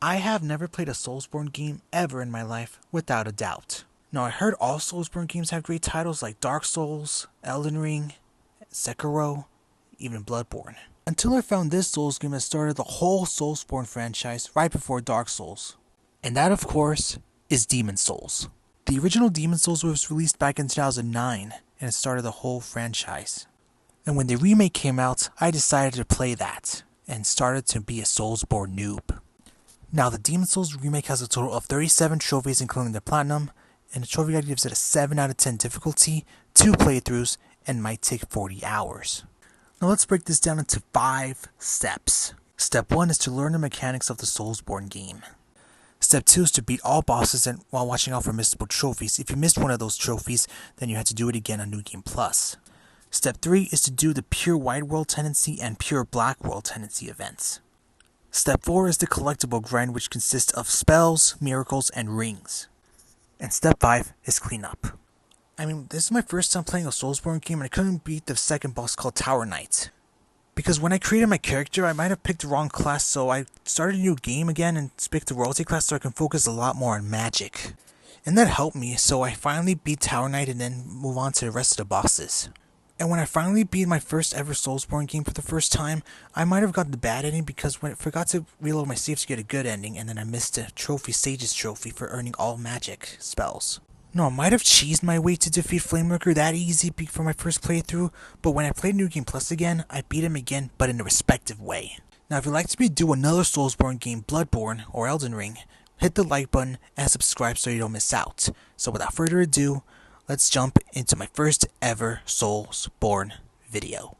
I have never played a Soulsborne game ever in my life, without a doubt. Now, I heard all Soulsborne games have great titles like Dark Souls, Elden Ring, Sekiro, even Bloodborne. Until I found this Souls game that started the whole Soulsborne franchise right before Dark Souls. And that, of course, is Demon Souls. The original Demon Souls was released back in 2009, and it started the whole franchise. And when the remake came out, I decided to play that, and started to be a Soulsborne noob. Now, the Demon Souls remake has a total of 37 trophies including the Platinum, and the trophy guide gives it a 7 out of 10 difficulty, 2 playthroughs, and might take 40 hours. Now let's break this down into 5 steps. Step 1 is to learn the mechanics of the Soulsborne game. Step 2 is to beat all bosses and while watching out for missable trophies. If you missed one of those trophies, then you have to do it again on New Game Plus. Step 3 is to do the Pure White World Tendency and Pure Black World Tendency events. Step 4 is the collectible grind, which consists of spells, miracles, and rings. And step 5 is cleanup. This is my first time playing a Soulsborne game and I couldn't beat the second boss called Tower Knight. Because when I created my character, I might have picked the wrong class, so I started a new game again and picked the royalty class so I can focus a lot more on magic. And that helped me, so I finally beat Tower Knight and then move on to the rest of the bosses. And when I finally beat my first ever Soulsborne game for the first time, I might have got the bad ending because when I forgot to reload my saves to get a good ending, and then I missed the trophy, Sage's trophy, for earning all magic spells. No, I might have cheesed my way to defeat Flameworker that easy for my first playthrough, but when I played New Game Plus again, I beat him again, but in a respective way. Now, if you'd like to me do another Soulsborne game, Bloodborne or Elden Ring, hit the like button and subscribe so you don't miss out. So without further ado, let's jump into my first ever Soulsborne video.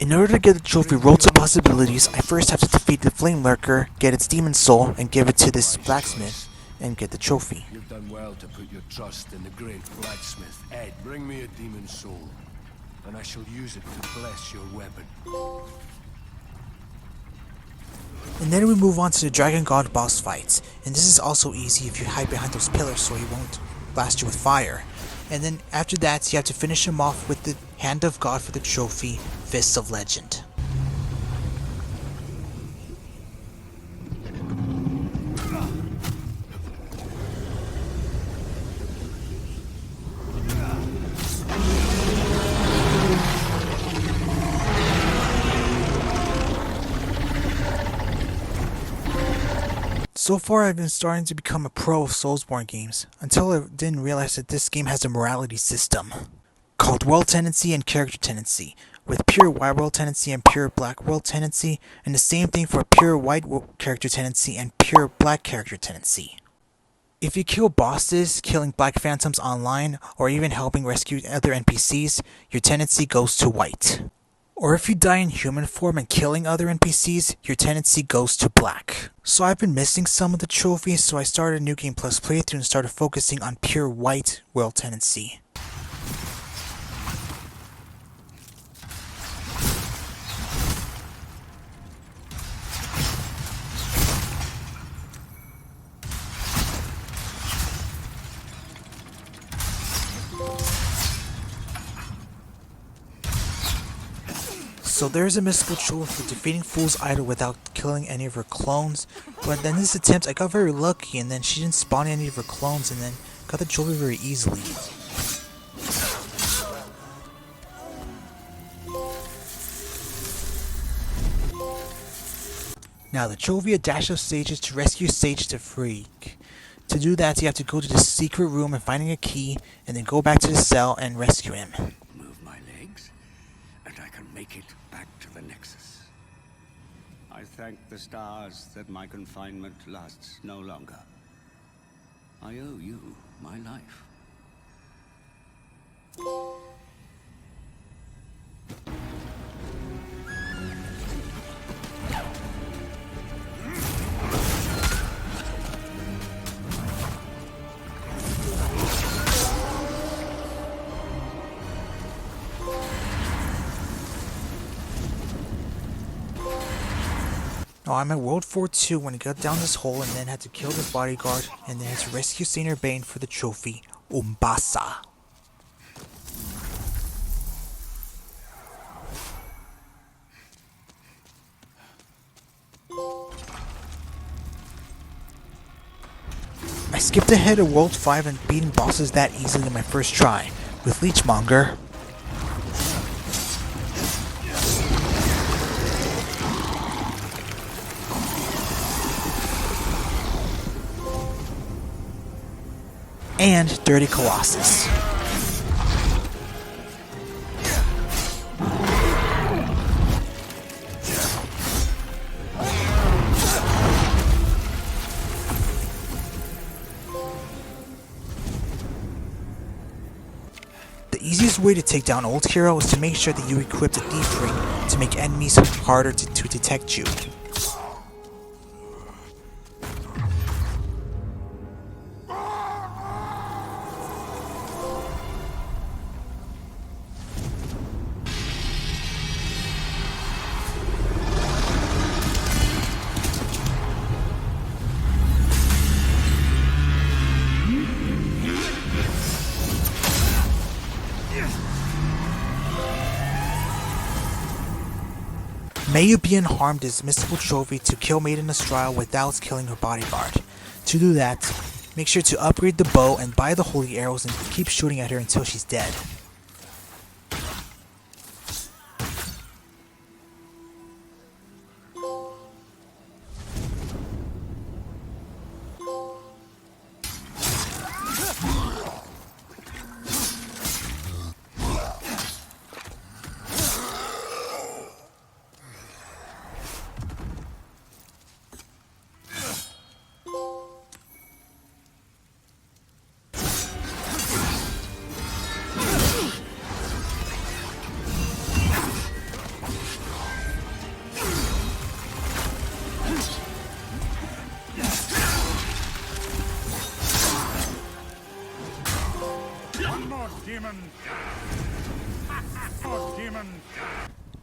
In order to get the trophy Road to Possibilities, I first have to defeat the Flame Lurker, get its demon soul, and give it to this blacksmith, and get the trophy. You've done well to put your trust in the great blacksmith. Ed, bring me a demon soul, and I shall use it to bless your weapon. And then we move on to the Dragon God boss fights, and this is also easy if you hide behind those pillars so he won't blast you with fire. And then after that, you have to finish him off with the Hand of God for the trophy, Fists of Legend. So far I've been starting to become a pro of Soulsborne games, until I didn't realize that this game has a morality system called World Tendency and Character Tendency, with Pure White World Tendency and Pure Black World Tendency, and the same thing for Pure White Character Tendency and Pure Black Character Tendency. If you kill bosses, killing Black Phantoms online, or even helping rescue other NPCs, your tendency goes to white. Or if you die in human form and killing other NPCs, your tendency goes to black. So I've been missing some of the trophies, so I started a New Game Plus playthrough and started focusing on Pure White World Tendency. So there's a mystical trophy for defeating Fool's Idol without killing any of her clones, But then this attempt, I got very lucky, and then she didn't spawn any of her clones, and then got the trophy very easily. Now the trophy, a dash of sages to rescue Sage the Freak. To do that, you have to go to the secret room and finding a key, and then go back to the cell and rescue him. Move my legs, and I can make it back to the Nexus. I thank the stars that my confinement lasts no longer. I owe you my life. Now I'm at World 4-2 when I got down this hole and then had to kill the bodyguard and then had to rescue Saint Bane for the trophy, Umbasa. I skipped ahead of World 5 and beating bosses that easily in my first try, with Leechmonger, and Dirty Colossus. The easiest way to take down Old Hero is to make sure that you equip the Deep Ring to make enemies harder to detect you. May you be unharmed is mystical trophy to kill Maiden Astral without killing her bodyguard. To do that, make sure to upgrade the bow and buy the holy arrows and keep shooting at her until she's dead.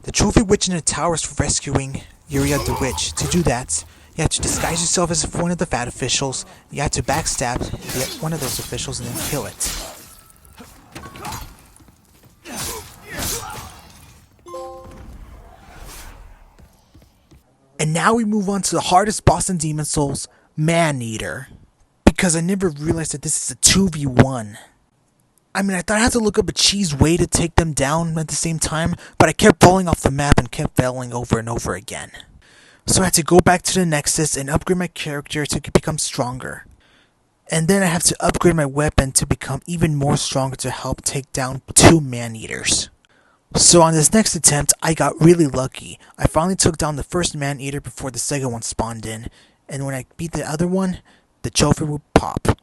The trophy witch in the tower is for rescuing Yuria the witch. To do that, you have to disguise yourself as one of the fat officials, you have to backstab one of those officials and then kill it. And now we move on to the hardest boss in Demon Souls, Man-Eater. Because I never realized that this is a 2v1. I mean, I thought I had to look up a cheese way to take them down at the same time, but I kept falling off the map and kept failing over and over again. So I had to go back to the Nexus and upgrade my character to become stronger. And then I have to upgrade my weapon to become even more stronger to help take down 2 Man-Eaters. So on this next attempt, I got really lucky. I finally took down the first Man-Eater before the second one spawned in, and when I beat the other one, the trophy would pop.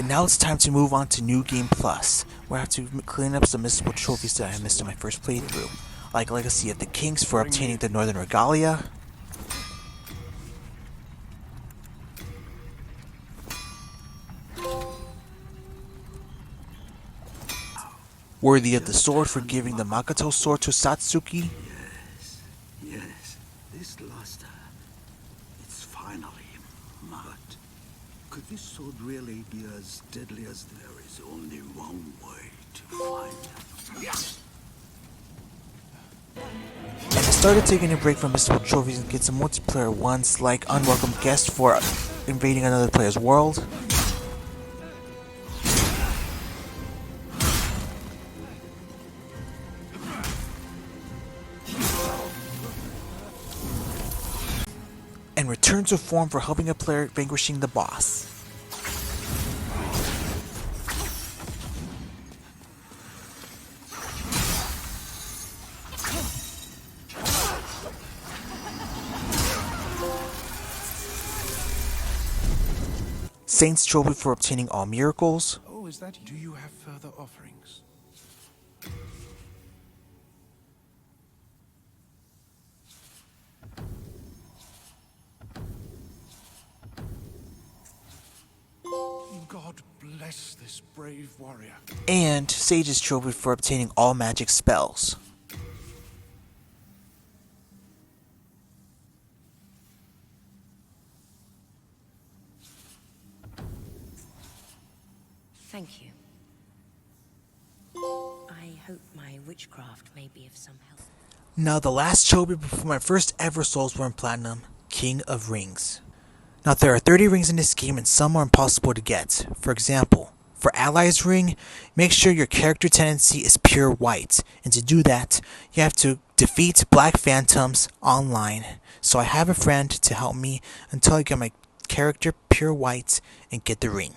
And now it's time to move on to New Game Plus, where I have to clean up some missable trophies that I missed in my first playthrough, like Legacy of the Kings for obtaining the Northern Regalia, Worthy of the Sword for giving the Makoto sword to Satsuki, Yes, this luster. It's finally mud. Could this sword really be as deadly as there is only one way to find it? and I started taking a break from missable trophies and get some multiplayer ones like Unwelcome Guest for invading another player's world, and Return to Form for helping a player vanquishing the boss. Saint's Trophy for obtaining all miracles, Oh, is that you? Do you have further offerings? God bless this brave warrior. and Sage's Trophy for obtaining all magic spells. Thank you. I hope my witchcraft may be of some help. Now the last trophy before my first ever Soulsborne Platinum, King of Rings. Now there are 30 rings in this game and some are impossible to get. For example, for Ally's ring, make sure your character tendency is pure white, and to do that, you have to defeat Black Phantoms online. So I have a friend to help me until I get my character pure white and get the ring.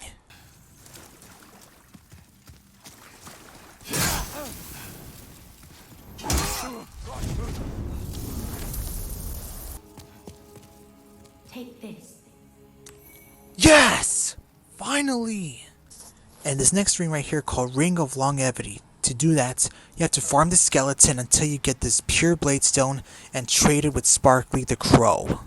Take this. Yes! Finally! And this next ring right here called Ring of Longevity. To do that, you have to farm the skeleton until you get this pure blade stone and trade it with Sparkly the Crow.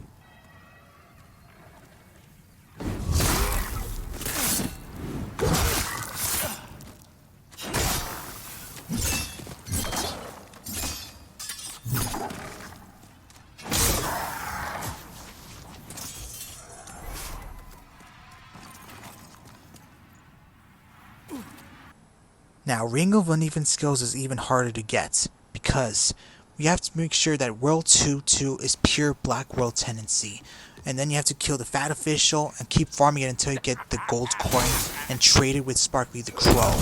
Now, Ring of Uneven Skills is even harder to get, because we have to make sure that World 2 is pure Black World tendency, and then you have to kill the Fat Official and keep farming it until you get the gold coin and trade it with Sparkly the Crow.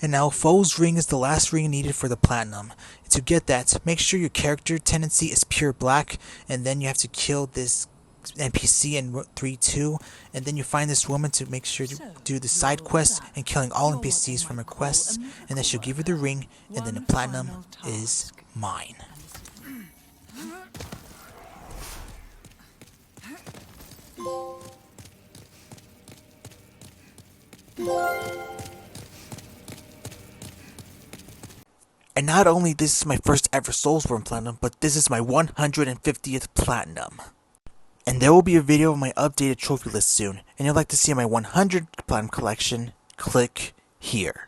And now Foe's Ring is the last ring needed for the Platinum. To get that, make sure your character tendency is pure black, and then you have to kill this NPC in 3-2, and then you find this woman to make sure to do the side quests and killing all NPCs from her quests, and then she'll give you the ring, and then the Platinum is mine. And not only this is my first ever Soulsborne Platinum, but this is my 150th Platinum. And there will be a video of my updated trophy list soon, and if you'd like to see my 100 Platinum collection, click here.